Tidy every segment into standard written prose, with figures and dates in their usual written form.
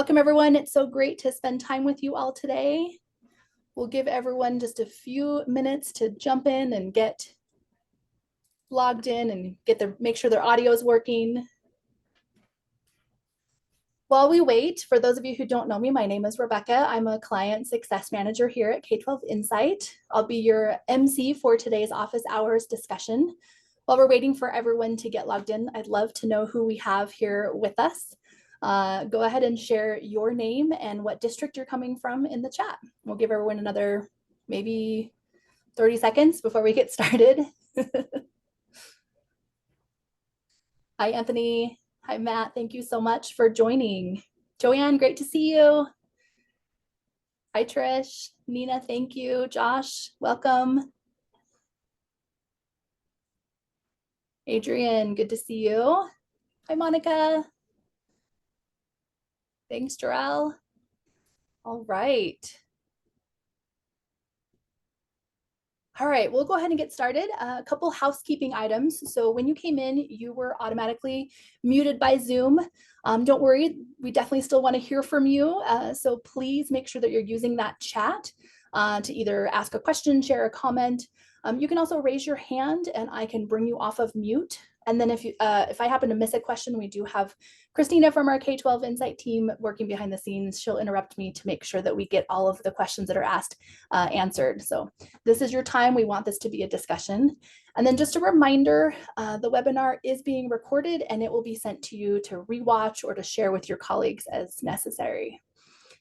Welcome, everyone. It's so great to spend time with you all today. We'll give everyone just a few minutes to jump in and get logged in and make sure their audio is working. While we wait, for those of you who don't know me, my name is Rebecca. I'm a client success manager here at K12 Insight. I'll be your MC for today's office hours discussion. While we're waiting for everyone to get logged in, I'd love to know who we have here with us. Go ahead and share your name and what district you're coming from in the chat. We'll give everyone another maybe 30 seconds before we get started. Hi, Anthony. Hi, Matt. Thank you so much for joining. Joanne, great to see you. Hi, Trish. Nina, thank you. Josh, welcome. Adrian, good to see you. Hi, Monica. Thanks, Jarrell. All right. All right, we'll go ahead and get started. A couple housekeeping items. So when you came in, you were automatically muted by Zoom. Don't worry, we definitely still want to hear from you. So please make sure that you're using that chat to either ask a question, share a comment. You can also raise your hand and I can bring you off of mute. And then if I happen to miss a question, we do have Christina from our K-12 Insight team working behind the scenes. She'll interrupt me to make sure that we get all of the questions that are asked answered. So this is your time. We want this to be a discussion. And then just a reminder, the webinar is being recorded and it will be sent to you to rewatch or to share with your colleagues as necessary.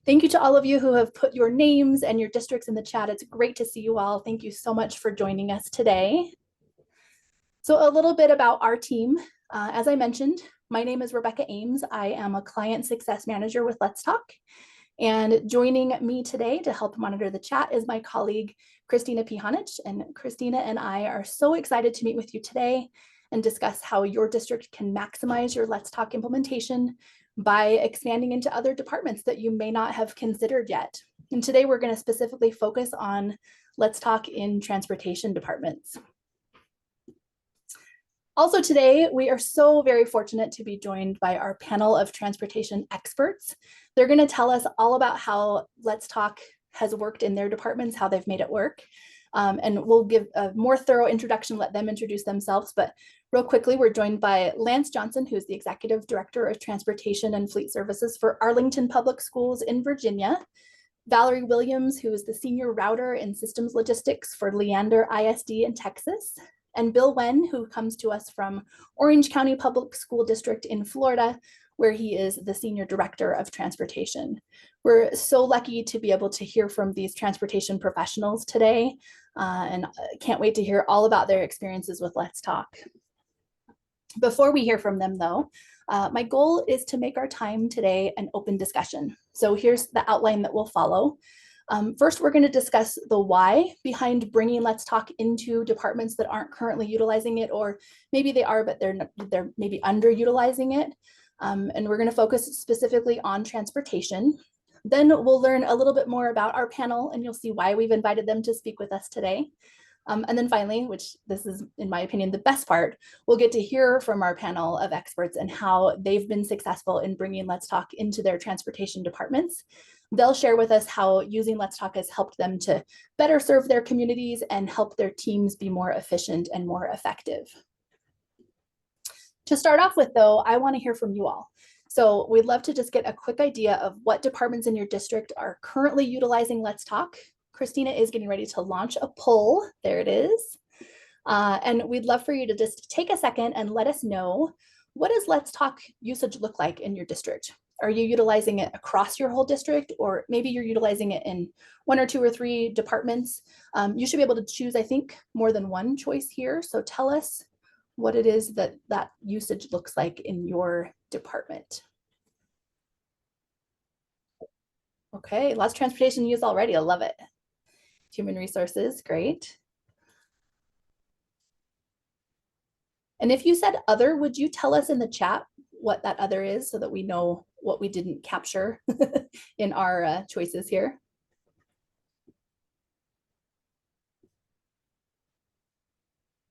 Thank you to all of you who have put your names and your districts in the chat. It's great to see you all. Thank you so much for joining us today. So a little bit about our team. As I mentioned, my name is Rebecca Ames. I am a client success manager with Let's Talk. And joining me today to help monitor the chat is my colleague, Christina Pihanich. And Christina and I are so excited to meet with you today and discuss how your district can maximize your Let's Talk implementation by expanding into other departments that you may not have considered yet. And today we're going to specifically focus on Let's Talk in transportation departments. Also today, we are so very fortunate to be joined by our panel of transportation experts. They're going to tell us all about how Let's Talk has worked in their departments, how they've made it work. And we'll give a more thorough introduction, let them introduce themselves. But real quickly, we're joined by Lance Johnson, who's the Executive Director of Transportation and Fleet Services for Arlington Public Schools in Virginia. Valerie Williams, who is the Senior Router in Systems Logistics for Leander ISD in Texas. And Bill Wen, who comes to us from Orange County Public School District in Florida, where he is the Senior Director of Transportation. We're so lucky to be able to hear from these transportation professionals today, and can't wait to hear all about their experiences with Let's Talk. Before we hear from them though, my goal is to make our time today an open discussion. So here's the outline that will follow. First, we're going to discuss the why behind bringing Let's Talk into departments that aren't currently utilizing it, or maybe they are, but they're maybe underutilizing it. And we're going to focus specifically on transportation. Then we'll learn a little bit more about our panel, and you'll see why we've invited them to speak with us today. And then finally, which this is, in my opinion, the best part, we'll get to hear from our panel of experts and how they've been successful in bringing Let's Talk into their transportation departments. They'll share with us how using Let's Talk has helped them to better serve their communities and help their teams be more efficient and more effective. To start off with, though, I want to hear from you all. So we'd love to just get a quick idea of what departments in your district are currently utilizing Let's Talk. Christina is getting ready to launch a poll. There it is. And we'd love for you to just take a second and let us know, what does Let's Talk usage look like in your district? Are you utilizing it across your whole district, or maybe you're utilizing it in 1 or 2 or 3 departments? You should be able to choose, I think, more than one choice here. So tell us what it is that that usage looks like in your department. Okay, lots of transportation use already. I love it. Human resources, great. And if you said other, would you tell us in the chat what that other is so that we know what we didn't capture in our choices here?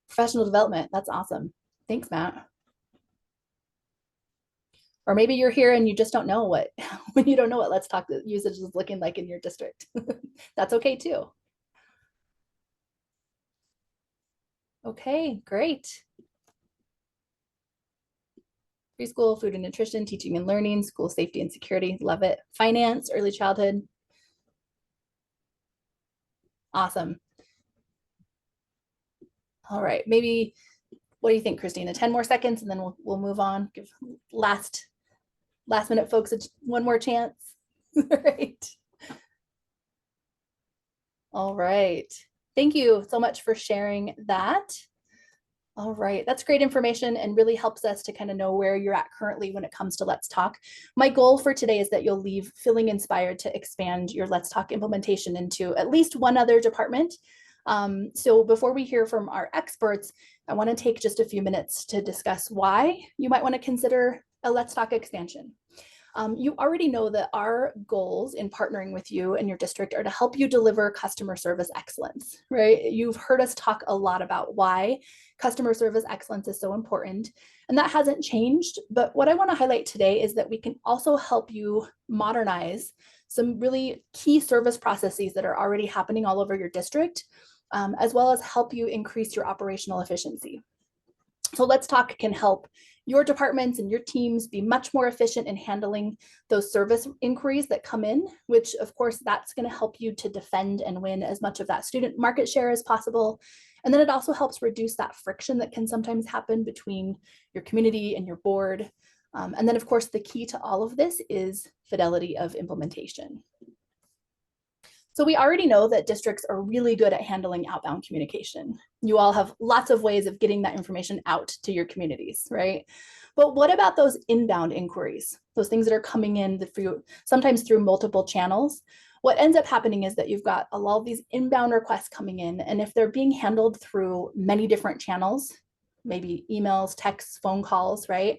Professional development, that's awesome. Thanks, Matt. Or maybe you're here and you just don't know what, when you don't know what Let's Talk usage is looking like in your district. That's okay too. Okay, great. Preschool, food and nutrition, teaching and learning, school safety and security, love it. Finance, early childhood. Awesome. All right, maybe, what do you think, Christina? 10 more seconds and then we'll move on. Give last minute folks one more chance. Right. All right. Thank you so much for sharing that. All right, that's great information and really helps us to kind of know where you're at currently when it comes to Let's Talk. My goal for today is that you'll leave feeling inspired to expand your Let's Talk implementation into at least one other department. So before we hear from our experts, I want to take just a few minutes to discuss why you might want to consider a Let's Talk expansion. You already know that our goals in partnering with you and your district are to help you deliver customer service excellence, right? You've heard us talk a lot about why customer service excellence is so important, and that hasn't changed. But what I want to highlight today is that we can also help you modernize some really key service processes that are already happening all over your district, as well as help you increase your operational efficiency. So Let's Talk can help your departments and your teams be much more efficient in handling those service inquiries that come in, which of course that's going to help you to defend and win as much of that student market share as possible. And then it also helps reduce that friction that can sometimes happen between your community and your board. And then of course, the key to all of this is fidelity of implementation. So we already know that districts are really good at handling outbound communication. You all have lots of ways of getting that information out to your communities, right? But what about those inbound inquiries? Those things that are coming in through, sometimes through multiple channels. What ends up happening is that you've got a lot of these inbound requests coming in, and if they're being handled through many different channels, maybe emails, texts, phone calls, right?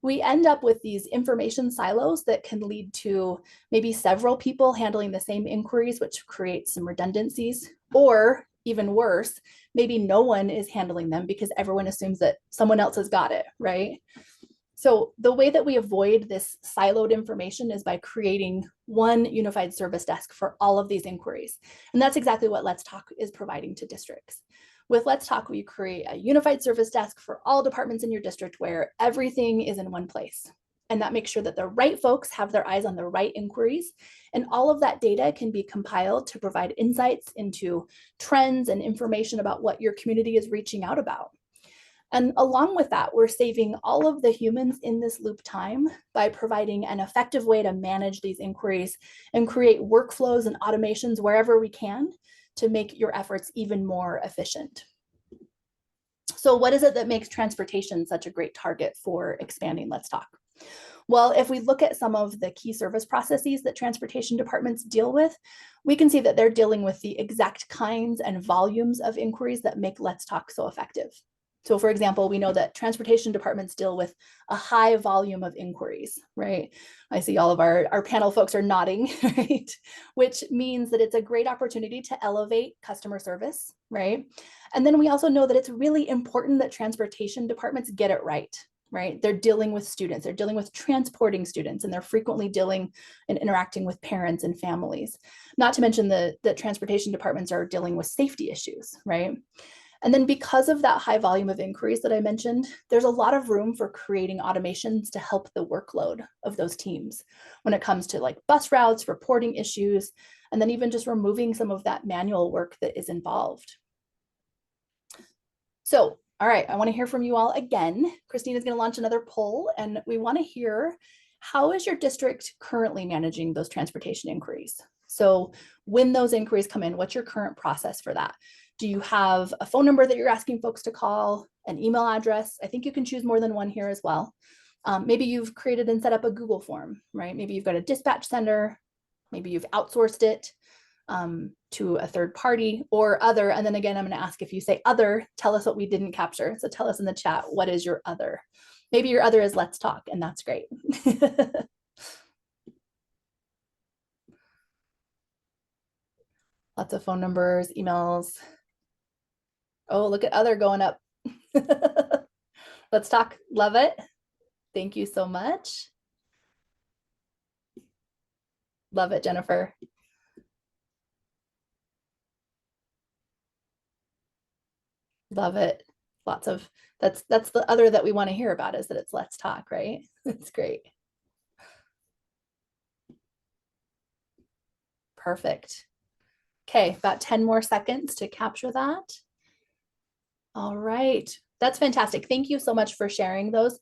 We end up with these information silos that can lead to maybe several people handling the same inquiries, which creates some redundancies, or even worse, maybe no one is handling them because everyone assumes that someone else has got it, right? So the way that we avoid this siloed information is by creating one unified service desk for all of these inquiries. And that's exactly what Let's Talk is providing to districts. With Let's Talk, we create a unified service desk for all departments in your district where everything is in one place. And that makes sure that the right folks have their eyes on the right inquiries. And all of that data can be compiled to provide insights into trends and information about what your community is reaching out about. And along with that, we're saving all of the humans in this loop time by providing an effective way to manage these inquiries and create workflows and automations wherever we can to make your efforts even more efficient. So what is it that makes transportation such a great target for expanding Let's Talk? Well, if we look at some of the key service processes that transportation departments deal with, we can see that they're dealing with the exact kinds and volumes of inquiries that make Let's Talk so effective. So for example, we know that transportation departments deal with a high volume of inquiries, right? I see all of our panel folks are nodding, right? Which means that it's a great opportunity to elevate customer service, right? And then we also know that it's really important that transportation departments get it right? They're dealing with students, they're dealing with transporting students, and they're frequently dealing and interacting with parents and families. Not to mention that transportation departments are dealing with safety issues, right? And then because of that high volume of inquiries that I mentioned, there's a lot of room for creating automations to help the workload of those teams when it comes to like bus routes, reporting issues, and then even just removing some of that manual work that is involved. So, all right, I want to hear from you all again. Christina's going to launch another poll, and we want to hear, how is your district currently managing those transportation inquiries? So when those inquiries come in, what's your current process for that? Do you have a phone number that you're asking folks to call, an email address? I think you can choose more than one here as well. Maybe you've created and set up a Google form, right? Maybe you've got a dispatch center. Maybe you've outsourced it to a third party or other. And then again, I'm going to ask, if you say other, tell us what we didn't capture. So tell us in the chat, what is your other? Maybe your other is Let's Talk, and that's great. Lots of phone numbers, emails. Oh, look at other going up. Let's Talk, love it. Thank you so much. Love it, Jennifer. Love it. Lots of that's the other that we want to hear about is that it's let's talk, right? It's great. Perfect. Okay, about 10 more seconds to capture that. All right. That's fantastic. Thank you so much for sharing those.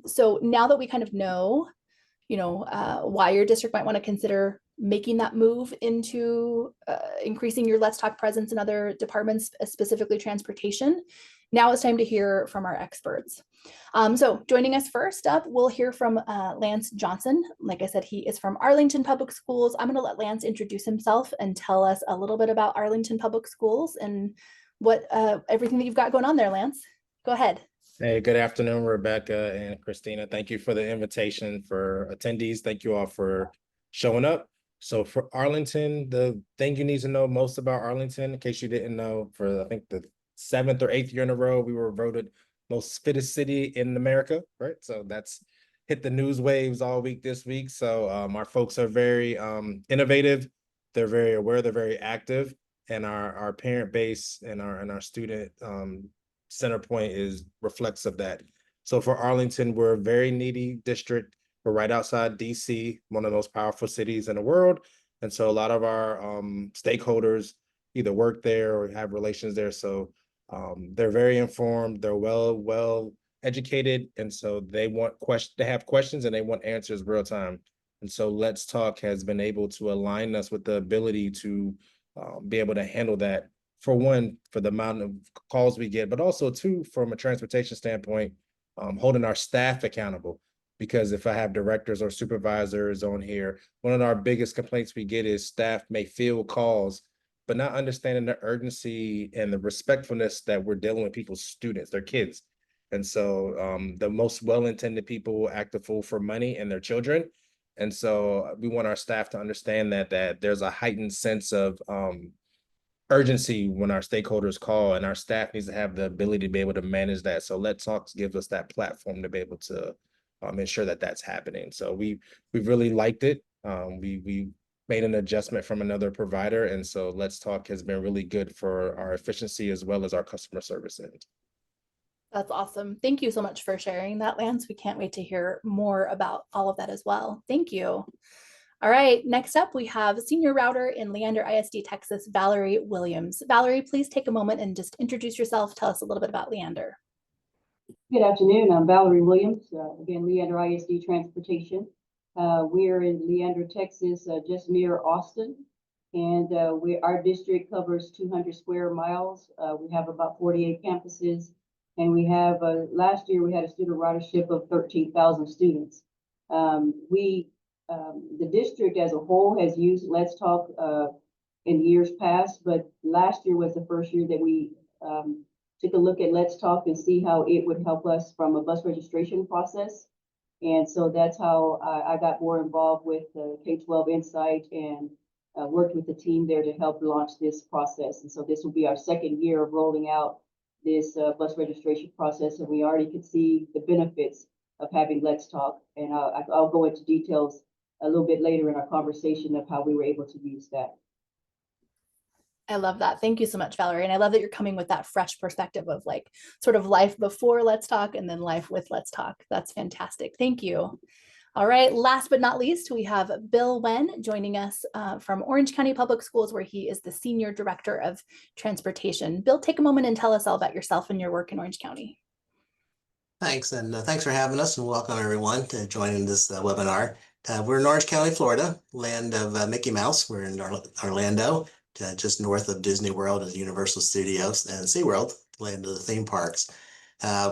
So now that we kind of know, why your district might want to consider making that move into increasing your Let's Talk presence in other departments, specifically transportation. Now it's time to hear from our experts. So joining us first up, we'll hear from Lance Johnson. Like I said, he is from Arlington Public Schools. I'm going to let Lance introduce himself and tell us a little bit about Arlington Public Schools and what everything that you've got going on there, Lance. Go ahead. Hey, good afternoon, Rebecca and Christina. Thank you for the invitation. For attendees, thank you all for showing up. So for Arlington, the thing you need to know most about Arlington, in case you didn't know, for I think the 7th or 8th year in a row, we were voted most fittest city in America, right? So that's hit the news waves all week this week. So our folks are very innovative. They're very aware. They're very active, and our parent base and our student center point is reflects of that. So for Arlington, we're a very needy district. We're right outside DC, one of the most powerful cities in the world. And so a lot of our stakeholders either work there or have relations there. So they're very informed, they're well educated. And so they have questions and they want answers real time. And so Let's Talk has been able to align us with the ability to be able to handle that, for one, for the amount of calls we get, but also two, from a transportation standpoint, holding our staff accountable. Because if I have directors or supervisors on here, one of our biggest complaints we get is staff may field calls, but not understanding the urgency and the respectfulness that we're dealing with people's students, their kids. And so the most well-intended people act a fool for money and their children. And so we want our staff to understand that there's a heightened sense of urgency when our stakeholders call, and our staff needs to have the ability to be able to manage that. So Let's Talk gives us that platform to be able to ensure that that's happening. So we've really liked it. We made an adjustment from another provider, and so Let's Talk has been really good for our efficiency as well as our customer service end. That's awesome. Thank you so much for sharing that, Lance. We can't wait to hear more about all of that as well. Thank you. All right, next up, we have Senior Router in Leander ISD, Texas, Valerie Williams. Valerie, please take a moment and just introduce yourself. Tell us a little bit about Leander. Good afternoon. I'm Valerie Williams, again, Leander ISD Transportation. We're in Leander, Texas, just near Austin. And our district covers 200 square miles. We have about 48 campuses. And we have, last year, we had a student ridership of 13,000 students. The district as a whole has used Let's Talk in years past, but last year was the first year that we took a look at Let's Talk and see how it would help us from a bus registration process. And so that's how I got more involved with K-12 Insight and worked with the team there to help launch this process. And so this will be our second year of rolling out this bus registration process, and we already could see the benefits of having Let's Talk. And I'll go into details a little bit later in our conversation of how we were able to use that. I love that. Thank you so much, Valerie. And I love that you're coming with that fresh perspective of like sort of life before Let's Talk and then life with Let's Talk. That's fantastic. Thank you. All right, last but not least, we have Bill Wen joining us from Orange County Public Schools, where he is the Senior Director of Transportation. Bill, take a moment and tell us all about yourself and your work in Orange County. Thanks, and thanks for having us, and welcome everyone to joining this webinar. We're in Orange County, Florida, land of Mickey Mouse. We're in Orlando, just north of Disney World and Universal Studios and SeaWorld, land of the theme parks.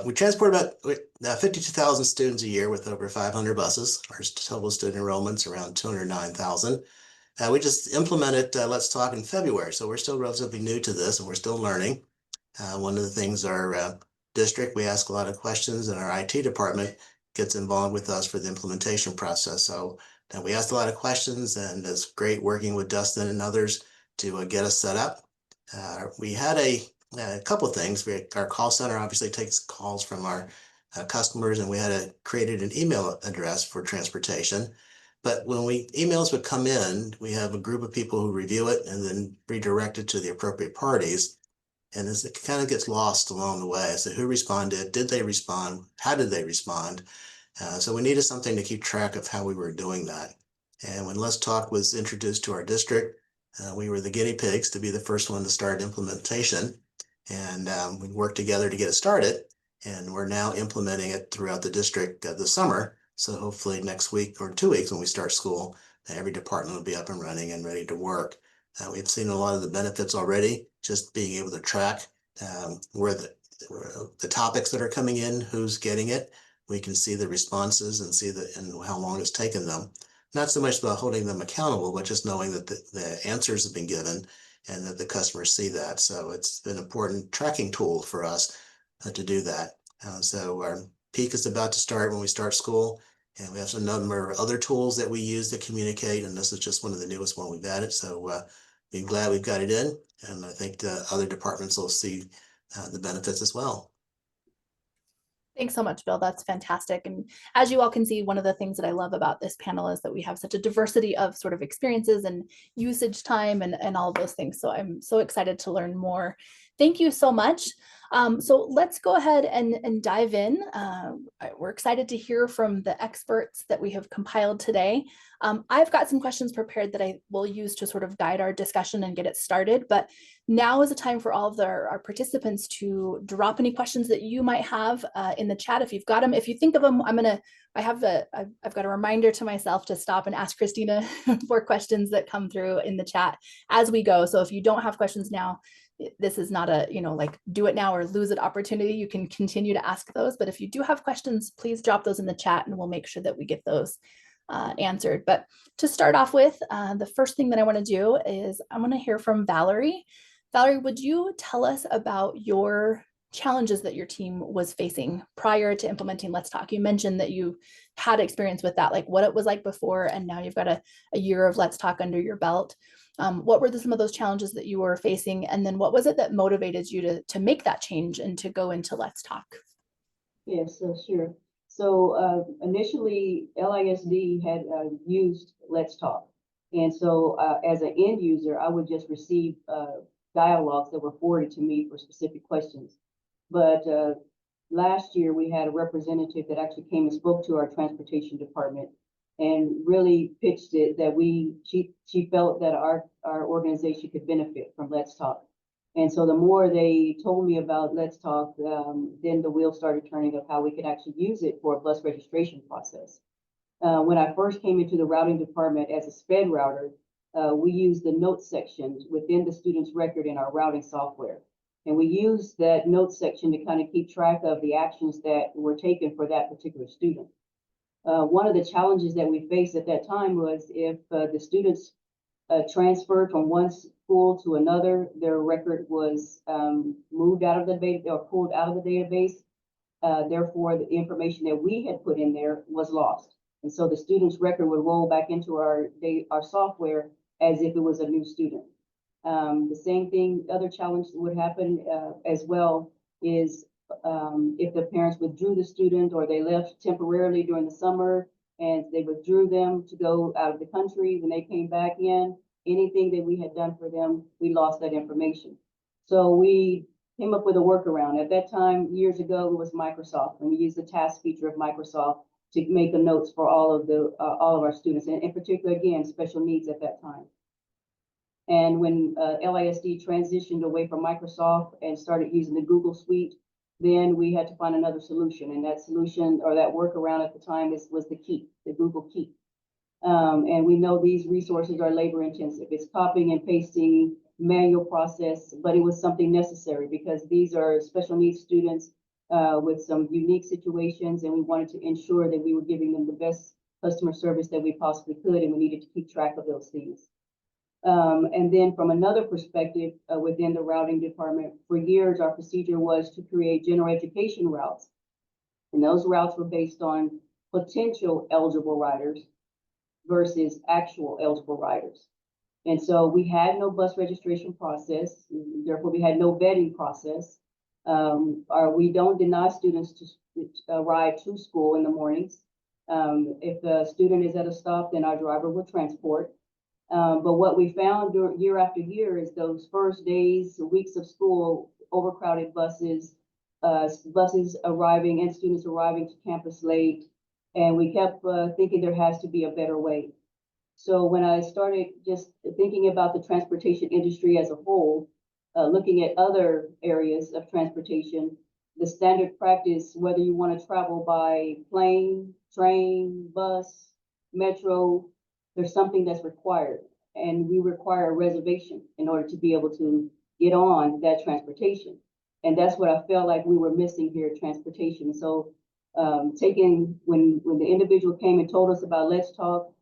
We transport about 52,000 students a year with over 500 buses. Our total student enrollment's around 209,000. We just implemented Let's Talk in February, so we're still relatively new to this and we're still learning. One of the things our district, we ask a lot of questions, and our IT department gets involved with us for the implementation process. So we asked a lot of questions, and it's great working with Dustin and others to get us set up. We had a couple of things. Our call center obviously takes calls from our customers, and we had created an email address for transportation. But when emails would come in, we have a group of people who review it and then redirect it to the appropriate parties. And as it kind of gets lost along the way, so who responded? Did they respond? How did they respond? So we needed something to keep track of how we were doing that. And when Let's Talk was introduced to our district, we were the guinea pigs to be the first one to start implementation. And we worked together to get it started. And we're now implementing it throughout the district this summer. So hopefully next week or 2 weeks when we start school, every department will be up and running and ready to work. We've seen a lot of the benefits already, just being able to track where the topics that are coming in, who's getting it. We can see the responses and see and how long it's taken them. Not so much about holding them accountable, but just knowing that the answers have been given and that the customers see that. So it's an important tracking tool for us to do that. So our peak is about to start when we start school. And we have a number of other tools that we use to communicate. And this is just one of the newest one we've added. So we're glad we've got it in. And I think the other departments will see the benefits as well. Thanks so much, Bill. That's fantastic. And as you all can see, one of the things that I love about this panel is that we have such a diversity of sort of experiences and usage time and all of those things. So I'm so excited to learn more. Thank you so much. So let's go ahead and dive in. We're excited to hear from the experts that we have compiled today. I've got some questions prepared that I will use to sort of guide our discussion and get it started, but now is a time for all of our participants to drop any questions that you might have in the chat. If you've got them, if you think of them, I've got a reminder to myself to stop and ask Christina for questions that come through in the chat as we go. So if you don't have questions now, this is not a, like do it now or lose it opportunity. You can continue to ask those, but if you do have questions, please drop those in the chat and we'll make sure that we get those answered. But to start off with, the first thing that I want to do is I want to hear from Valerie. Valerie, would you tell us about your challenges that your team was facing prior to implementing Let's Talk? You mentioned that you had experience with that, like what it was like before, and now you've got a year of Let's Talk under your belt. What were some of those challenges that you were facing? And then what was it that motivated you to make that change and to go into Let's Talk? Yes, sure. So initially, LISD had used Let's Talk. And so as an end user, I would just receive dialogues that were forwarded to me for specific questions. But last year, we had a representative that actually came and spoke to our transportation department and really pitched it that she felt that our organization could benefit from Let's Talk. And so the more they told me about Let's Talk, then the wheels started turning of how we could actually use it for a bus registration process. When I first came into the routing department as a SPED router, we used the notes section within the student's record in our routing software. And we used that notes section to kind of keep track of the actions that were taken for that particular student. One of the challenges that we faced at that time was if the students transferred from one school to another, their record was moved out of the database or pulled out of the database. Therefore, the information that we had put in there was lost. And so the student's record would roll back into our software as if it was a new student. The same thing, other challenge that would happen as well is if the parents withdrew the student or they left temporarily during the summer and they withdrew them to go out of the country, when they came back in, anything that we had done for them, we lost that information. So we came up with a workaround. At that time, years ago, it was Microsoft, and we used the task feature of Microsoft to make the notes for all of our students, and in particular, again, special needs at that time. And when LISD transitioned away from Microsoft and started using the Google Suite, then we had to find another solution. And that solution or that workaround at the time was the Keep, the Google Keep. And we know these resources are labor intensive. It's copying and pasting, manual process, but it was something necessary because these are special needs students with some unique situations, and we wanted to ensure that we were giving them the best customer service that we possibly could, and we needed to keep track of those things. And then from another perspective, within the routing department, for years, our procedure was to create general education routes. And those routes were based on potential eligible riders versus actual eligible riders. And so we had no bus registration process, therefore we had no vetting process. We don't deny students to ride to school in the mornings. If the student is at a stop, then our driver will transport. But what we found year after year is those first days, weeks of school, overcrowded buses, buses arriving and students arriving to campus late. And we kept thinking there has to be a better way. So when I started just thinking about the transportation industry as a whole, looking at other areas of transportation, the standard practice, whether you want to travel by plane, train, bus, metro, there's something that's required. And we require a reservation in order to be able to get on that transportation. And that's what I felt like we were missing here at transportation. So when the individual came and told us about Let's Talk,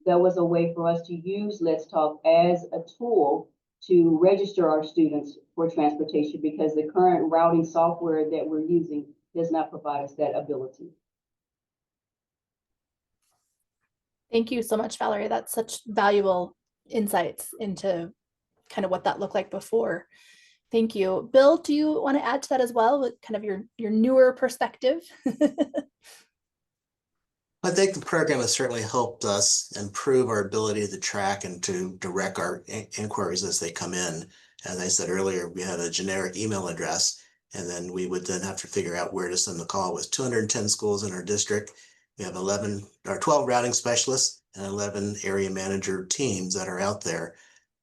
that was a way for us to use Let's Talk as a tool to register our students for transportation, because the current routing software that we're using does not provide us that ability. Thank you so much, Valerie. That's such valuable insights into kind of what that looked like before. Thank you. Bill, do you want to add to that as well, with kind of your newer perspective? I think the program has certainly helped us improve our ability to track and to direct our inquiries as they come in. As I said earlier, we had a generic email address, and then we would then have to figure out where to send the call. With 210 schools in our district, we have 12 routing specialists and 11 area manager teams that are out there.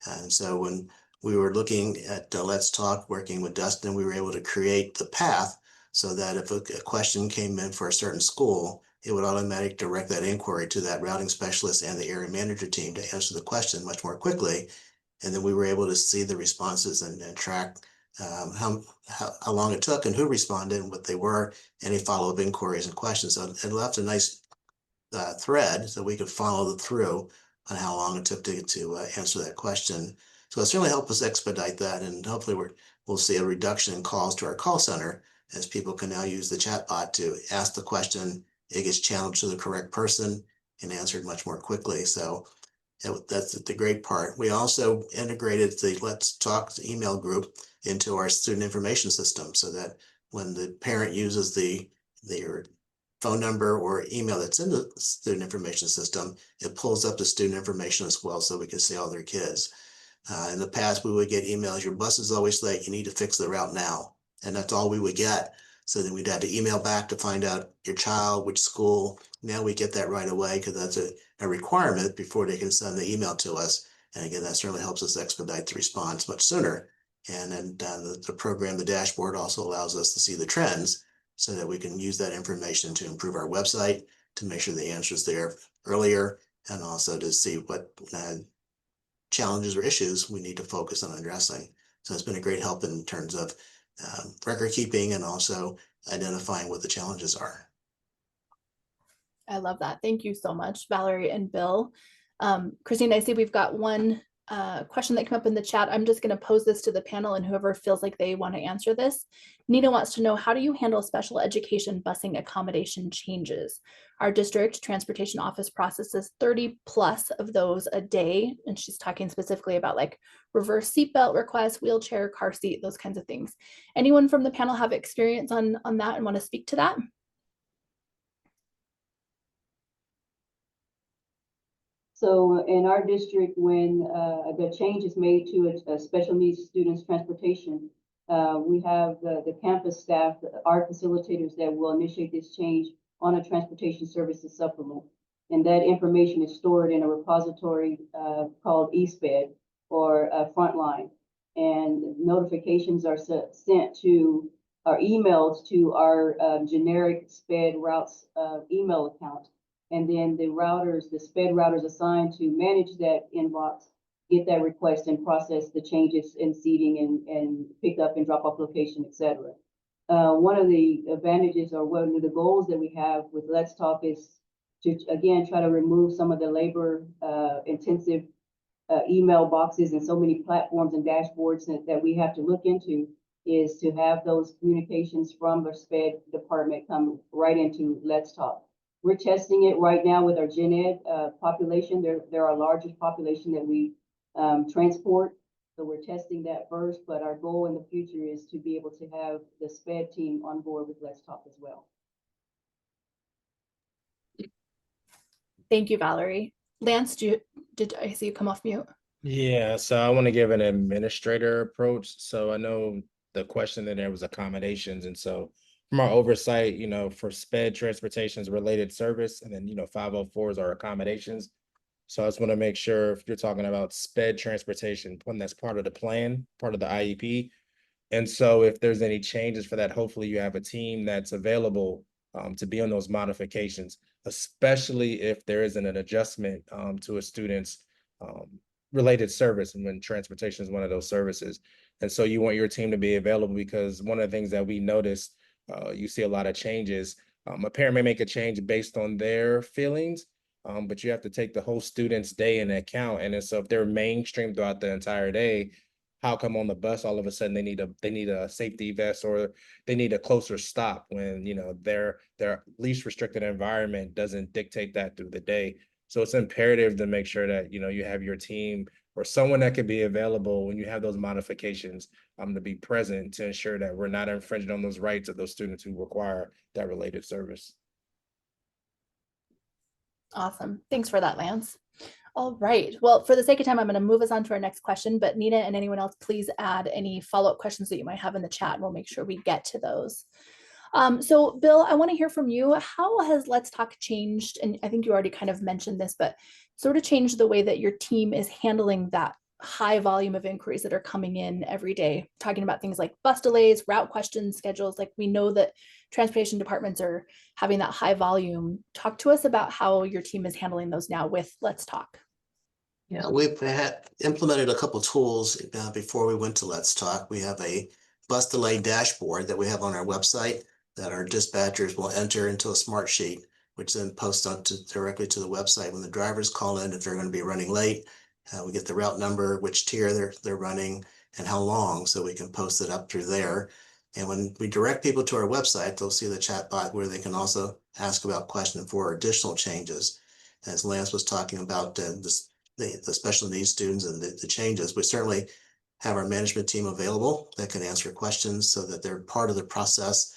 And so when we were looking at Let's Talk, working with Dustin, we were able to create the path so that if a question came in for a certain school, it would automatically direct that inquiry to that routing specialist and the area manager team to answer the question much more quickly. And then we were able to see the responses and track how long it took and who responded and what they were, any follow-up inquiries and questions. So it left a nice thread so we could follow through on how long it took to answer that question. So it certainly helped us expedite that, and hopefully we'll see a reduction in calls to our call center as people can now use the chatbot to ask the question. It gets challenged to the correct person and answered much more quickly. So that's the great part. We also integrated the Let's Talk email group into our student information system so that when the parent uses their phone number or email that's in the student information system, it pulls up the student information as well so we can see all their kids. In the past, we would get emails, your bus is always late, you need to fix the route now. And that's all we would get. So then we'd have to email back to find out your child, which school. Now we get that right away because that's a requirement before they can send the email to us. And again, that certainly helps us expedite the response much sooner. And then the program, the dashboard, also allows us to see the trends so that we can use that information to improve our website, to make sure the answer's there earlier, and also to see what challenges or issues we need to focus on addressing. So it's been a great help in terms of record keeping and also identifying what the challenges are. I love that. Thank you so much, Valerie and Bill. Christine, I see we've got one question that came up in the chat. I'm just going to pose this to the panel, and whoever feels like they want to answer this. Nina wants to know, how do you handle special education busing accommodation changes? Our district transportation office processes 30 plus of those a day. And she's talking specifically about like reverse seatbelt requests, wheelchair, car seat, those kinds of things. Anyone from the panel have experience on that and want to speak to that? So in our district, when the change is made to a special needs students transportation, we have the campus staff, our facilitators that will initiate this change on a transportation services supplement. And that information is stored in a repository called eSped or Frontline. And notifications are sent to our emails to our generic SPED routes email account. And then the SPED routers assigned to manage that inbox get that request and process the changes in seating and pick up and drop off location, et cetera. One of the advantages or one of the goals that we have with Let's Talk is to, again, try to remove some of the labor intensive email boxes and so many platforms and dashboards that we have to look into, is to have those communications from the SPED department come right into Let's Talk. We're testing it right now with our gen ed population. They're our largest population that we transport. So we're testing that first, but our goal in the future is to be able to have the SPED team on board with Let's Talk as well. Thank you, Valerie. Lance, did I see you come off mute? Yeah, so I want to give an administrator approach. So I know the question in there was accommodations. And so from our oversight, for SPED transportations related service, and then, 504s are accommodations. So I just want to make sure if you're talking about SPED transportation, one that's part of the plan, part of the IEP. And so if there's any changes for that, hopefully you have a team that's available to be on those modifications, especially if there isn't an adjustment to a student's um, related service, and when transportation is one of those services. And so you want your team to be available, because one of the things that we noticed, you see a lot of changes. A parent may make a change based on their feelings, but you have to take the whole student's day into account. And then so if they're mainstream throughout the entire day, how come on the bus all of a sudden they need a safety vest, or they need a closer stop, when their least restricted environment doesn't dictate that through the day. So it's imperative to make sure that you have your team or someone that could be available when you have those modifications, to be present to ensure that we're not infringing on those rights of those students who require that related service. Awesome. Thanks for that, Lance. All right. Well, for the sake of time, I'm going to move us on to our next question, but Nina and anyone else, please add any follow-up questions that you might have in the chat, and we'll make sure we get to those. So Bill, I want to hear from you. How has Let's Talk changed? And I think you already kind of mentioned this, but sort of changed the way that your team is handling that high volume of inquiries that are coming in every day, talking about things like bus delays, route questions, schedules. Like, we know that transportation departments are having that high volume. Talk to us about how your team is handling those now with Let's Talk. Yeah, we've had implemented a couple tools before we went to Let's Talk. We have a bus delay dashboard that we have on our website that our dispatchers will enter into a smart sheet, which then posts directly to the website when the drivers call in, if they're going to be running late. We get the route number, which tier they're running, and how long, so we can post it up through there. And when we direct people to our website, they'll see the chat bot where they can also ask about questions for additional changes. As Lance was talking about the special needs students and the changes, we certainly have our management team available that can answer questions so that they're part of the process.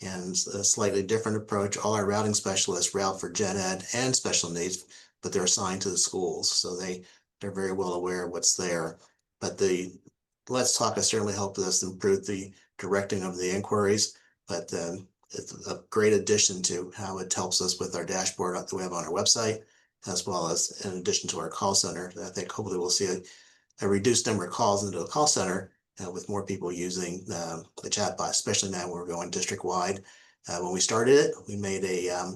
And a slightly different approach, all our routing specialists route for gen ed and special needs, but they're assigned to the schools, so they're very well aware of what's there. But the Let's Talk has certainly helped us improve the directing of the inquiries, but it's a great addition to how it helps us with our dashboard that we have on our website, as well as in addition to our call center. I think hopefully we'll see a reduced number of calls into the call center with more people using the chatbot, especially now we're going district wide. When we started it, we made a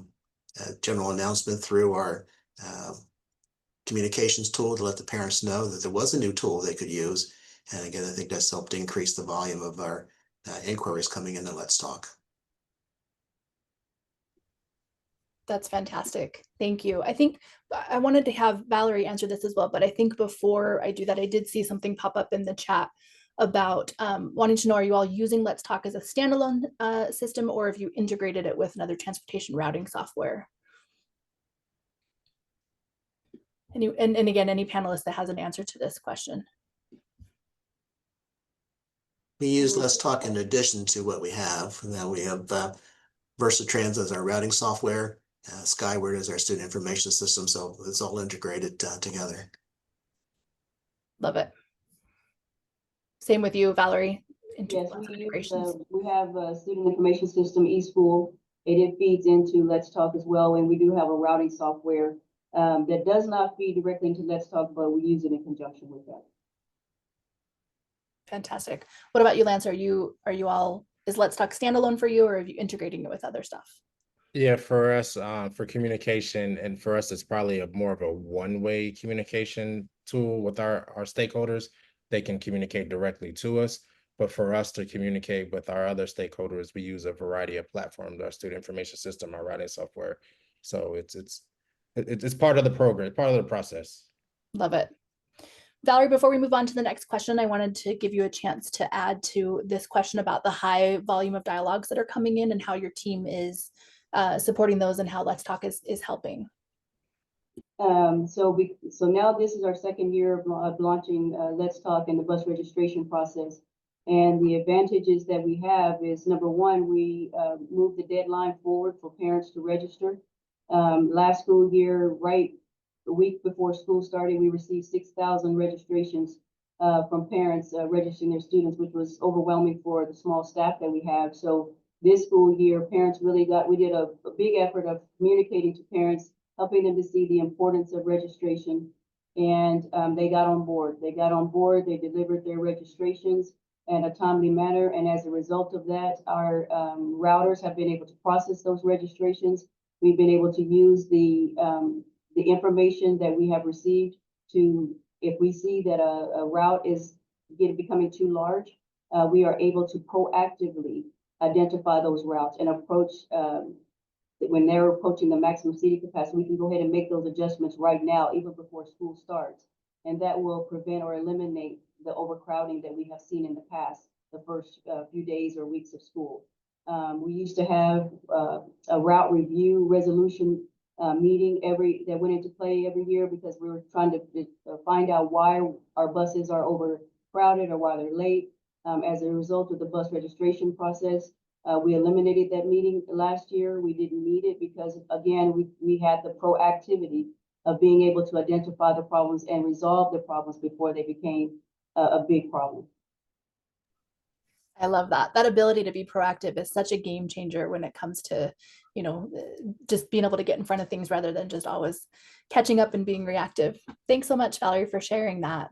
general announcement through our communications tool to let the parents know that there was a new tool they could use. And again, I think that's helped increase the volume of our inquiries coming into Let's Talk. That's fantastic. Thank you. I think I wanted to have Valerie answer this as well, but I think before I do that, I did see something pop up in the chat about wanting to know, are you all using Let's Talk as a standalone system, or have you integrated it with another transportation routing software? And again, any panelist that has an answer to this question. We use Let's Talk in addition to what we have. Now we have Versatrans as our routing software, Skyward as our student information system, so it's all integrated together. Love it. Same with you, Valerie. Yes, we have a student information system, eSchool. It feeds into Let's Talk as well, and we do have a routing software that does not feed directly into Let's Talk, but we use it in conjunction with that. Fantastic. What about you, Lance? Are you all, is Let's Talk standalone for you, or are you integrating it with other stuff? Yeah, for us, for communication, and for us, it's probably more of a one-way communication tool with our stakeholders. They can communicate directly to us, but for us to communicate with our other stakeholders, we use a variety of platforms, our student information system, our routing software. So it's part of the program, part of the process. Love it. Valerie, before we move on to the next question, I wanted to give you a chance to add to this question about the high volume of dialogues that are coming in and how your team is supporting those, and how Let's Talk is helping. So now this is our second year of launching Let's Talk and the bus registration process. And the advantages that we have is, number one, we move the deadline forward for parents to register. Last school year, right a week before school started, we received 6,000 registrations from parents registering their students, which was overwhelming for the small staff that we have. So this school year, parents really we did a big effort of communicating to parents, helping them to see the importance of registration. And they got on board. They delivered their registrations in a timely manner. And as a result of that, our routers have been able to process those registrations. We've been able to use the information that we have received to, if we see that a route is becoming too large, we are able to proactively identify those routes and approach, when they're approaching the maximum seating capacity, we can go ahead and make those adjustments right now, even before school starts. And that will prevent or eliminate the overcrowding that we have seen in the past, the first few days or weeks of school. We used to have a route review resolution meeting that went into play every year, because we were trying to find out why our buses are overcrowded or why they're late. As a result of the bus registration process, we eliminated that meeting last year. We didn't need it because, again, we had the proactivity of being able to identify the problems and resolve the problems before they became a big problem. I love that. That ability to be proactive is such a game changer when it comes to, you know, just being able to get in front of things rather than just always catching up and being reactive. Thanks so much, Valerie, for sharing that.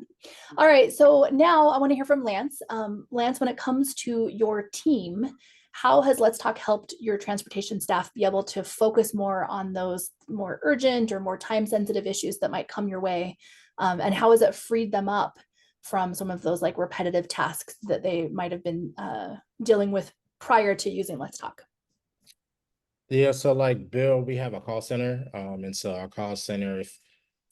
All right, so now I want to hear from Lance. Lance, when it comes to your team, how has Let's Talk helped your transportation staff be able to focus more on those more urgent or more time-sensitive issues that might come your way? And how has it freed them up from some of those like repetitive tasks that they might have been dealing with prior to using Let's Talk? Yeah, so like Bill, we have a call center. And so our call center, if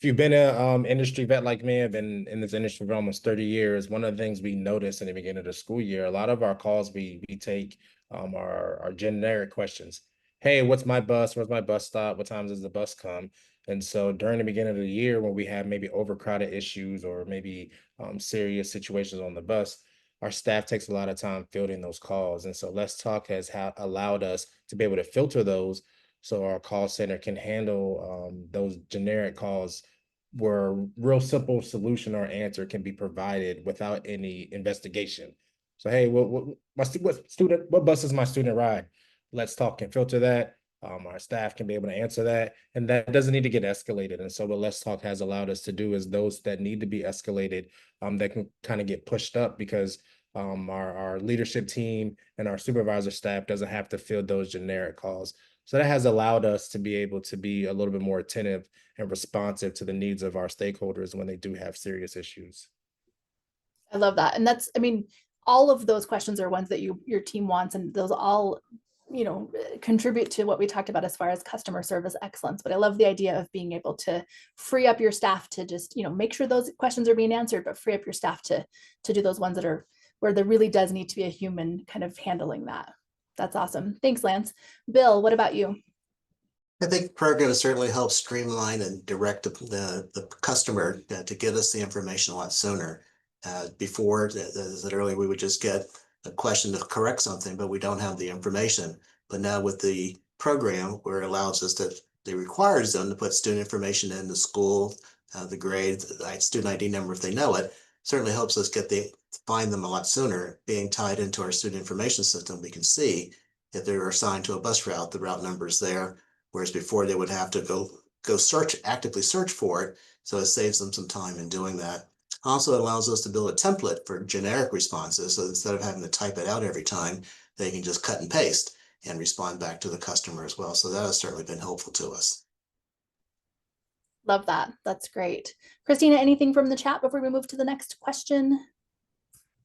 you've been a industry vet like me, I've been in this industry for almost 30 years. One of the things we noticed in the beginning of the school year, a lot of our calls we take are generic questions. Hey, what's my bus? Where's my bus stop? What time does the bus come? And so during the beginning of the year, when we have maybe overcrowded issues or maybe serious situations on the bus, our staff takes a lot of time fielding those calls. And so Let's Talk has allowed us to be able to filter those so our call center can handle those generic calls where a real simple solution or answer can be provided without any investigation. So, hey, what bus is my student ride? Let's Talk can filter that. Our staff can be able to answer that, and that doesn't need to get escalated. And so what Let's Talk has allowed us to do is those that need to be escalated, that can kind of get pushed up because our leadership team and our supervisor staff doesn't have to field those generic calls. So that has allowed us to be able to be a little bit more attentive and responsive to the needs of our stakeholders when they do have serious issues. I love that. And that's, I mean, all of those questions are ones that your team wants, and those all, you know, contribute to what we talked about as far as customer service excellence. But I love the idea of being able to free up your staff to just, you know, make sure those questions are being answered, but free up your staff to do those ones that are where there really does need to be a human kind of handling that. That's awesome. Thanks, Lance. Bill, what about you? I think programs certainly help streamline and direct the customer to get us the information a lot sooner. Before, as I said earlier, we would just get a question to correct something, but we don't have the information. But now with the program, where it allows us to, it requires them to put student information in the school, the grade, the student ID number if they know it, certainly helps us find them a lot sooner. Being tied into our student information system, we can see if they're assigned to a bus route, the route number is there. Whereas before they would have to go actively search for it. So it saves them some time in doing that. Also, it allows us to build a template for generic responses. So instead of having to type it out every time, they can just cut and paste and respond back to the customer as well. So that has certainly been helpful to us. Love that. That's great. Christina, anything from the chat before we move to the next question?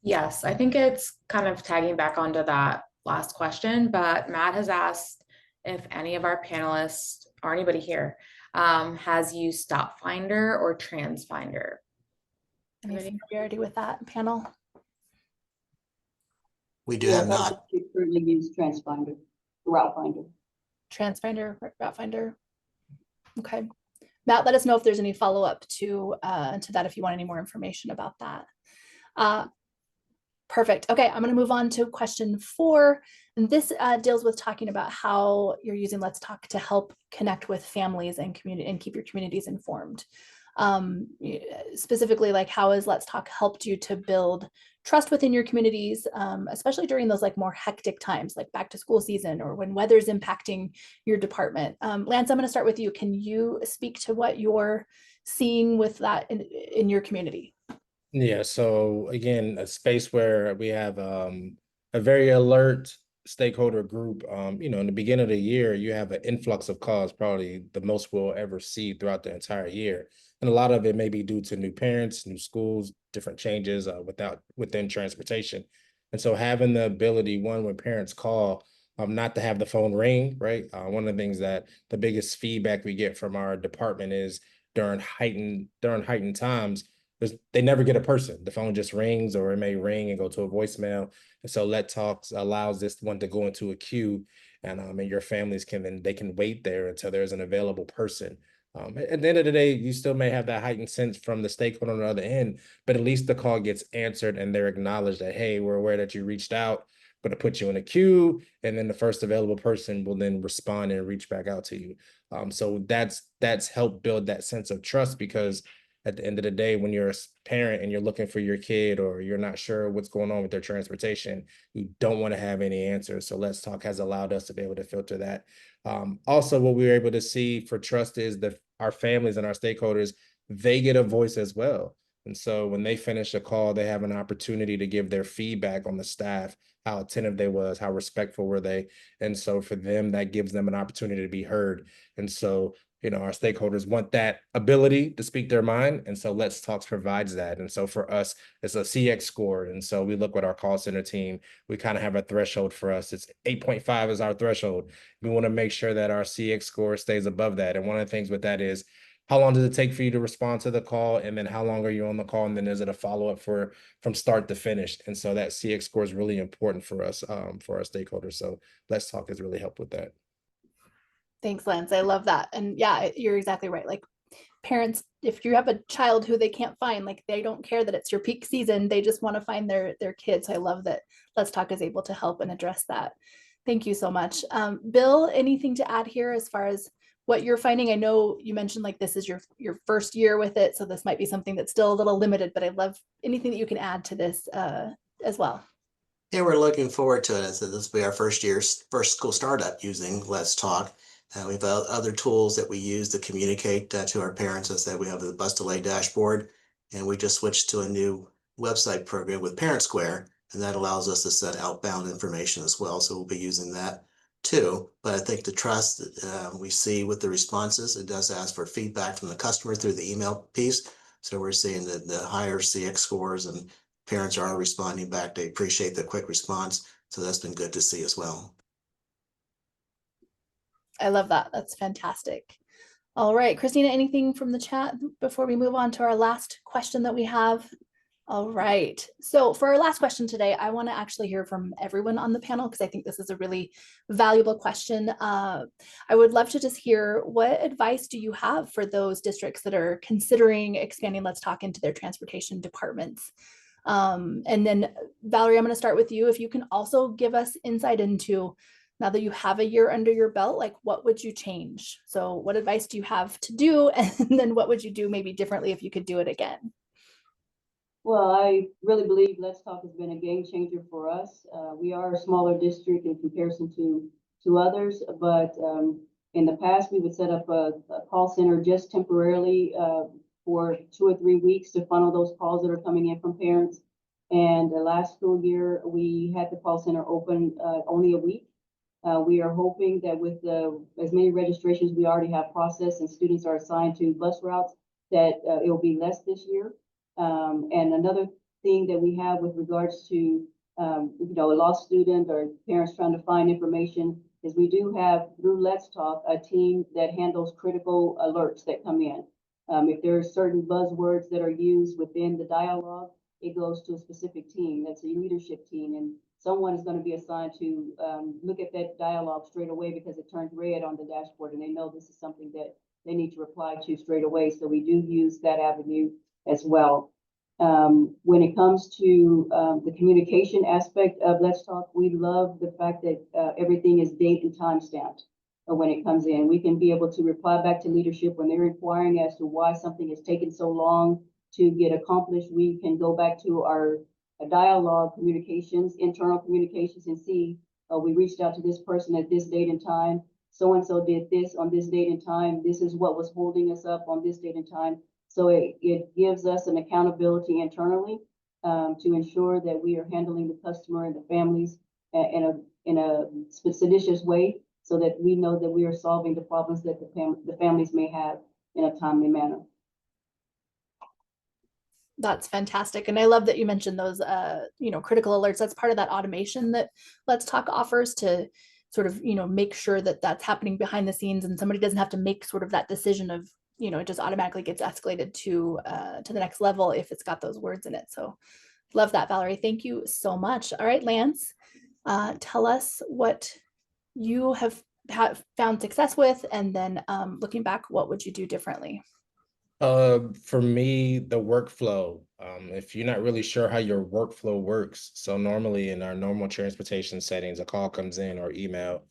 Yes, I think it's kind of tagging back onto that last question, but Matt has asked if any of our panelists or anybody here has used Stop Finder or Trans Finder. Any familiarity with that panel? We do have not. We currently use Transfinder, Route Finder. Transfinder, Route Finder. Okay. Matt, let us know if there's any follow-up to that if you want any more information about that. Perfect. Okay, I'm going to move on to question 4. And this deals with talking about how you're using Let's Talk to help connect with families and community and keep your communities informed. Specifically, like how has Let's Talk helped you to build trust within your communities, especially during those like more hectic times, like back to school season or when weather's impacting your department. Lance, I'm going to start with you. Can you speak to what you're seeing with that in your community? Yeah, so again, a space where we have a very alert stakeholder group. In the beginning of the year, you have an influx of calls, probably the most we'll ever see throughout the entire year. And a lot of it may be due to new parents, new schools, different changes within transportation. And so having the ability, one, when parents call, not to have the phone ring, right? One of the things that the biggest feedback we get from our department is during heightened times, they never get a person. The phone just rings, or it may ring and go to a voicemail. And so Let Talks allows this one to go into a queue, and your families they can wait there until there's an available person. At the end of the day, you still may have that heightened sense from the stakeholder on the other end, but at least the call gets answered and they're acknowledged that, hey, we're aware that you reached out, but to put you in a queue, and then the first available person will then respond and reach back out to you. So that's helped build that sense of trust, because at the end of the day, when you're a parent and you're looking for your kid, or you're not sure what's going on with their transportation, you don't want to have any answers. So Let's Talk has allowed us to be able to filter that. Also, what we were able to see for trust is that our families and our stakeholders, they get a voice as well. And so when they finish a call, they have an opportunity to give their feedback on the staff, how attentive they was, how respectful were they. And so for them, that gives them an opportunity to be heard. And so our stakeholders want that ability to speak their mind. And so Let's Talks provides that. And so for us, it's a CX score. And so we look with our call center team, we kind of have a threshold for us. It's 8.5 is our threshold. We want to make sure that our CX score stays above that. And one of the things with that is, how long does it take for you to respond to the call? And then how long are you on the call? And then is it a follow-up from start to finish? And so that CX score is really important for us, for our stakeholders. So Let's Talk has really helped with that. Thanks, Lance. I love that. And yeah, you're exactly right. Like parents, if you have a child who they can't find, like they don't care that it's your peak season. They just want to find their kids. I love that Let's Talk is able to help and address that. Thank you so much. Bill, anything to add here as far as what you're finding? I know you mentioned like this is your first year with it, so this might be something that's still a little limited, but I love anything that you can add to this as well. Yeah, we're looking forward to it. So this will be our first school startup using Let's Talk. We have other tools that we use to communicate to our parents. As I said, we have the bus delay dashboard, and we just switched to a new website program with Parent Square, and that allows us to send outbound information as well. So we'll be using that too. But I think the trust we see with the responses, it does ask for feedback from the customer through the email piece. So we're seeing the higher CX scores, and parents are responding back. They appreciate the quick response. So that's been good to see as well. I love that. That's fantastic. All right, Christina, anything from the chat before we move on to our last question that we have? All right. So for our last question today, I want to actually hear from everyone on the panel, because I think this is a really valuable question. I would love to just hear, what advice do you have for those districts that are considering expanding Let's Talk into their transportation departments? And then Valerie, I'm going to start with you. If you can also give us insight into, now that you have a year under your belt, like what would you change? So what advice do you have to do? And then what would you do maybe differently if you could do it again? Well, I really believe Let's Talk has been a game changer for us. We are a smaller district in comparison to others, but in the past, we would set up a call center just temporarily for 2 or 3 weeks to funnel those calls that are coming in from parents. And the last school year, we had the call center open only a week. We are hoping that with as many registrations we already have processed and students are assigned to bus routes, that it will be less this year. And another thing that we have with regards to a lost student or parents trying to find information is we do have, through Let's Talk, a team that handles critical alerts that come in. If there are certain buzzwords that are used within the dialogue, it goes to a specific team. That's a leadership team, and someone is going to be assigned to look at that dialogue straight away, because it turns red on the dashboard and they know this is something that they need to reply to straight away. So we do use that avenue as well. When it comes to the communication aspect of Let's Talk, we love the fact that everything is date and time stamped when it comes in. We can be able to reply back to leadership when they're inquiring as to why something has taken so long to get accomplished. We can go back to our dialogue communications, internal communications, and see we reached out to this person at this date and time. So-and-so did this on this date and time. This is what was holding us up on this date and time. So it gives us an accountability internally to ensure that we are handling the customer and the families in a seditious way, so that we know that we are solving the problems that the families may have in a timely manner. That's fantastic. And I love that you mentioned those, critical alerts. That's part of that automation that Let's Talk offers to sort of, make sure that that's happening behind the scenes and somebody doesn't have to make sort of that decision of, it just automatically gets escalated to the next level if it's got those words in it. So love that, Valerie. Thank you so much. All right, Lance, tell us what you have found success with, and then looking back, what would you do differently? For me, the workflow. If you're not really sure how your workflow works, so normally in our normal transportation settings, a call comes in or email,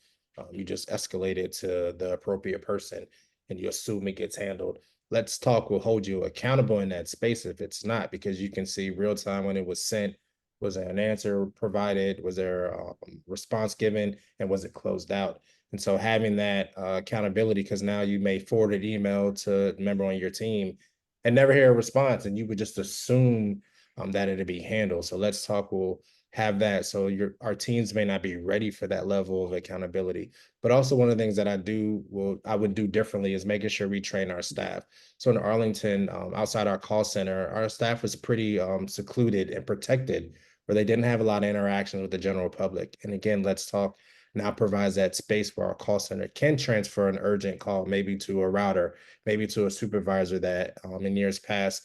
you just escalate it to the appropriate person and you assume it gets handled. Let's Talk will hold you accountable in that space if it's not, because you can see real time when it was sent. Was there an answer provided? Was there a response given? And was it closed out? And so having that accountability, because now you may forward an email to a member on your team and never hear a response, and you would just assume that it'd be handled. So Let's Talk will have that. So our teams may not be ready for that level of accountability. But also one of the things that I would do differently is making sure we train our staff. So in Arlington, outside our call center, our staff was pretty secluded and protected, where they didn't have a lot of interactions with the general public. And again, Let's Talk now provides that space where our call center can transfer an urgent call, maybe to a router, maybe to a supervisor that in years past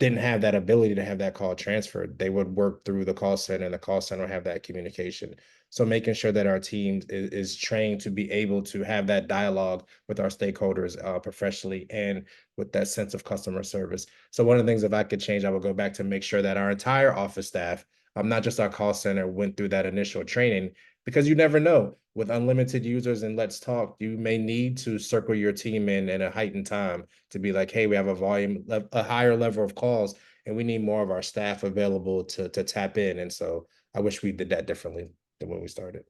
didn't have that ability to have that call transferred. They would work through the call center and the call center would have that communication. So making sure that our team is trained to be able to have that dialogue with our stakeholders professionally and with that sense of customer service. So one of the things, if I could change, I would go back to make sure that our entire office staff, not just our call center, went through that initial training, because you never know. With unlimited users and Let's Talk, you may need to circle your team in a heightened time to be like, hey, we have a higher level of calls, and we need more of our staff available to tap in. And so I wish we did that differently than when we started.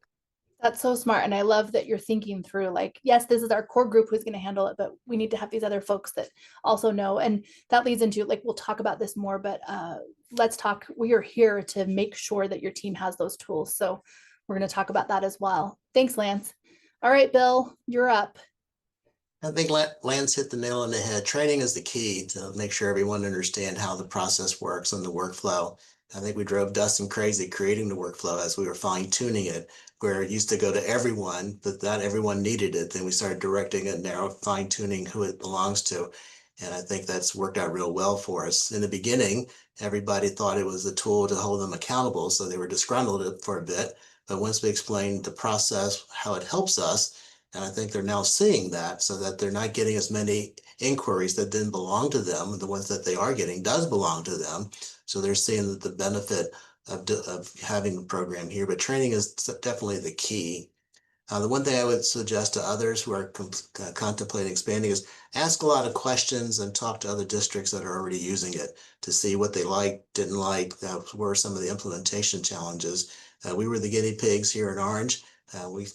That's so smart. And I love that you're thinking through, like, yes, this is our core group who's going to handle it, but we need to have these other folks that also know. And that leads into, like, we'll talk about this more, but Let's Talk, we are here to make sure that your team has those tools. So we're going to talk about that as well. Thanks, Lance. All right, Bill, you're up. I think Lance hit the nail on the head. Training is the key to make sure everyone understands how the process works and the workflow. I think we drove Dustin crazy creating the workflow as we were fine tuning it, where it used to go to everyone, but not everyone needed it. Then we started directing it, narrow fine tuning who it belongs to. And I think that's worked out real well for us. In the beginning, everybody thought it was a tool to hold them accountable, so they were disgruntled for a bit. But once we explained the process, how it helps us, and I think they're now seeing that, so that they're not getting as many inquiries that didn't belong to them. The ones that they are getting does belong to them. So they're seeing that the benefit of having the program here, but training is definitely the key. The one thing I would suggest to others who are contemplating expanding is ask a lot of questions and talk to other districts that are already using it to see what they like, didn't like, what were some of the implementation challenges. We were the guinea pigs here in Orange. We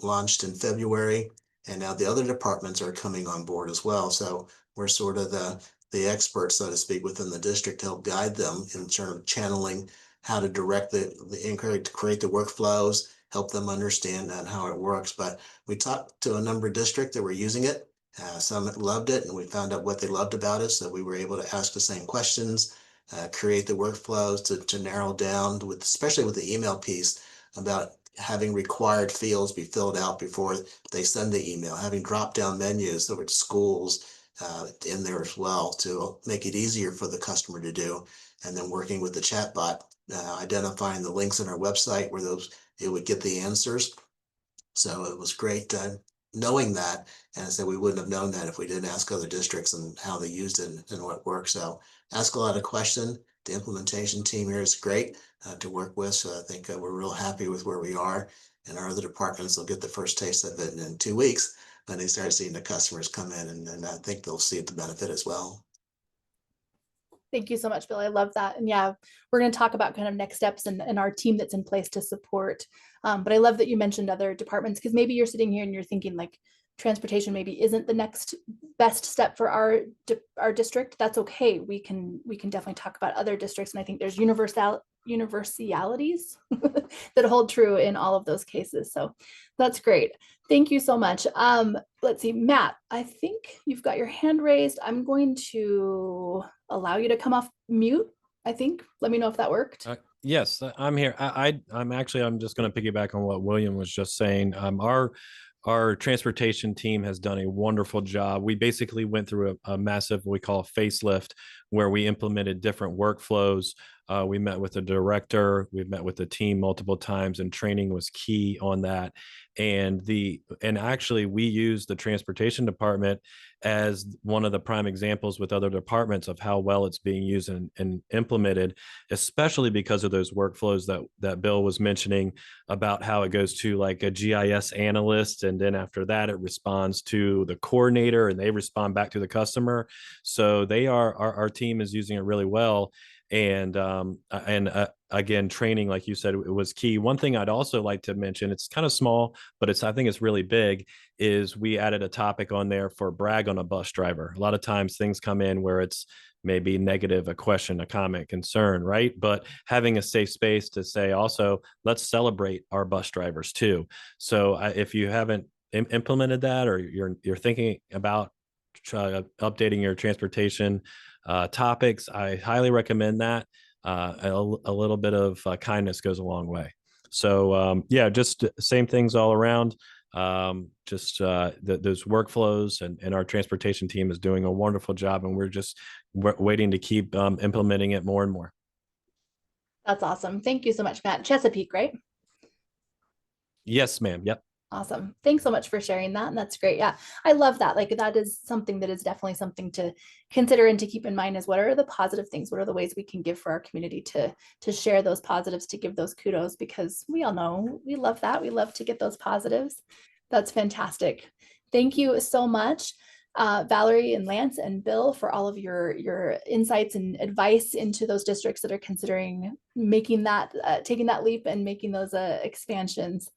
launched in February, and now the other departments are coming on board as well. So we're sort of the experts, so to speak, within the district to help guide them in terms of channeling how to direct the inquiry, to create the workflows, help them understand how it works. But we talked to a number of districts that were using it. Some loved it, and we found out what they loved about it. So we were able to ask the same questions, create the workflows to narrow down, especially with the email piece, about having required fields be filled out before they send the email, having drop-down menus that were schools in there as well to make it easier for the customer to do. And then working with the chatbot, identifying the links in our website where it would get the answers. So it was great knowing that. And I said we wouldn't have known that if we didn't ask other districts and how they used it and what worked. So ask a lot of questions, The implementation team here is great to work with. So I think we're real happy with where we are. And our other departments will get the first taste of it in 2 weeks when they start seeing the customers come in, and I think they'll see the benefit as well. Thank you so much, Bill. I love that. And yeah, we're going to talk about kind of next steps and our team that's in place to support. But I love that you mentioned other departments, because maybe you're sitting here and you're thinking like transportation maybe isn't the next best step for our district. That's okay. We can definitely talk about other districts. And I think there's universalities that hold true in all of those cases. So that's great. Thank you so much. Let's see, Matt, I think you've got your hand raised. I'm going to allow you to come off mute, I think. Let me know if that worked. Yes, I'm here. I'm just going to piggyback on what William was just saying. Our transportation team has done a wonderful job. We basically went through a massive, what we call a facelift, where we implemented different workflows. We met with the director, we've met with the team multiple times, and training was key on that. And actually we use the transportation department as one of the prime examples with other departments of how well it's being used and implemented, especially because of those workflows that Bill was mentioning about how it goes to like a GIS analyst, and then after that it responds to the coordinator and they respond back to the customer. So our team is using it really well. And again, training, like you said, it was key. One thing I'd also like to mention, it's kind of small, but I think it's really big, is we added a topic on there for brag on a bus driver. A lot of times things come in where it's maybe negative, a question, a comment, concern, right? But having a safe space to say also, let's celebrate our bus drivers too. So if you haven't implemented that, or you're thinking about updating your transportation topics, I highly recommend that. A little bit of kindness goes a long way. So yeah, just same things all around. Those workflows, and our transportation team is doing a wonderful job, and we're waiting to keep implementing it more and more. That's awesome. Thank you so much, Matt. Chesapeake, right? Yes, ma'am. Yep. Awesome. Thanks so much for sharing that. And that's great. Yeah, I love that. Like, that is something that is definitely something to consider and to keep in mind, is what are the positive things? What are the ways we can give for our community to share those positives, to give those kudos, because we all know we love that. We love to get those positives. That's fantastic. Thank you so much, Valerie and Lance and Bill, for all of your insights and advice into those districts that are considering making that, taking that leap and making those expansions.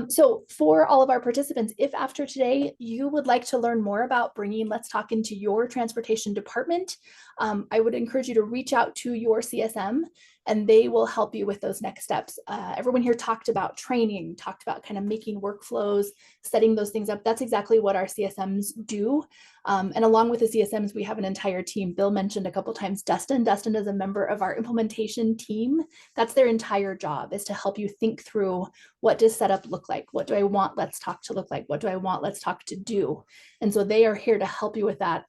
So for all of our participants, if after today you would like to learn more about bringing Let's Talk into your transportation department, I would encourage you to reach out to your CSM, and they will help you with those next steps. Everyone here talked about training, talked about kind of making workflows, setting those things up. That's exactly what our CSMs do. And along with the CSMs, we have an entire team. Bill mentioned a couple times Dustin. Dustin is a member of our implementation team. That's their entire job, is to help you think through, what does setup look like? What do I want Let's Talk to look like? What do I want Let's Talk to do? And so they are here to help you with that.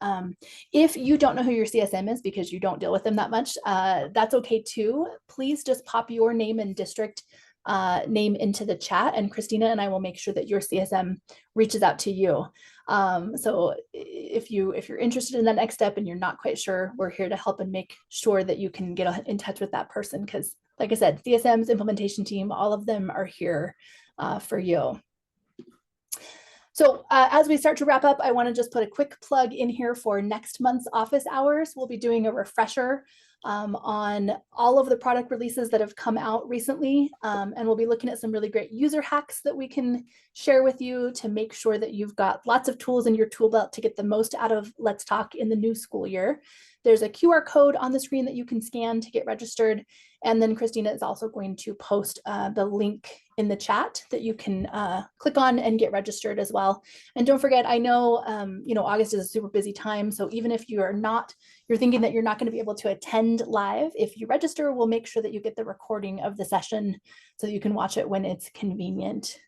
If you don't know who your CSM is because you don't deal with them that much, that's okay too. Please just pop your name and district name into the chat, and Christina and I will make sure that your CSM reaches out to you. So if you're interested in that next step and you're not quite sure, we're here to help and make sure that you can get in touch with that person, because like I said, CSMs, implementation team, all of them are here for you. So as we start to wrap up, I want to just put a quick plug in here for next month's office hours. We'll be doing a refresher on all of the product releases that have come out recently. And we'll be looking at some really great user hacks that we can share with you to make sure that you've got lots of tools in your tool belt to get the most out of Let's Talk in the new school year. There's a QR code on the screen that you can scan to get registered. And then Christina is also going to post the link in the chat that you can click on and get registered as well. And don't forget, I know, August is a super busy time. So even if you're thinking that you're not going to be able to attend live, if you register, we'll make sure that you get the recording of the session so that you can watch it when it's convenient.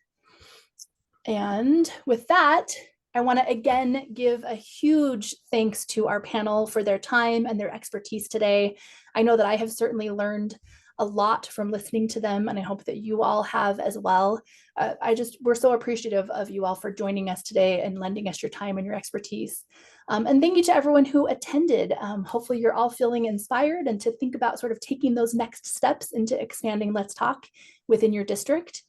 And with that, I want to again give a huge thanks to our panel for their time and their expertise today. I know that I have certainly learned a lot from listening to them, and I hope that you all have as well. We're so appreciative of you all for joining us today and lending us your time and your expertise. And thank you to everyone who attended. Hopefully you're all feeling inspired and to think about sort of taking those next steps into expanding Let's Talk within your district.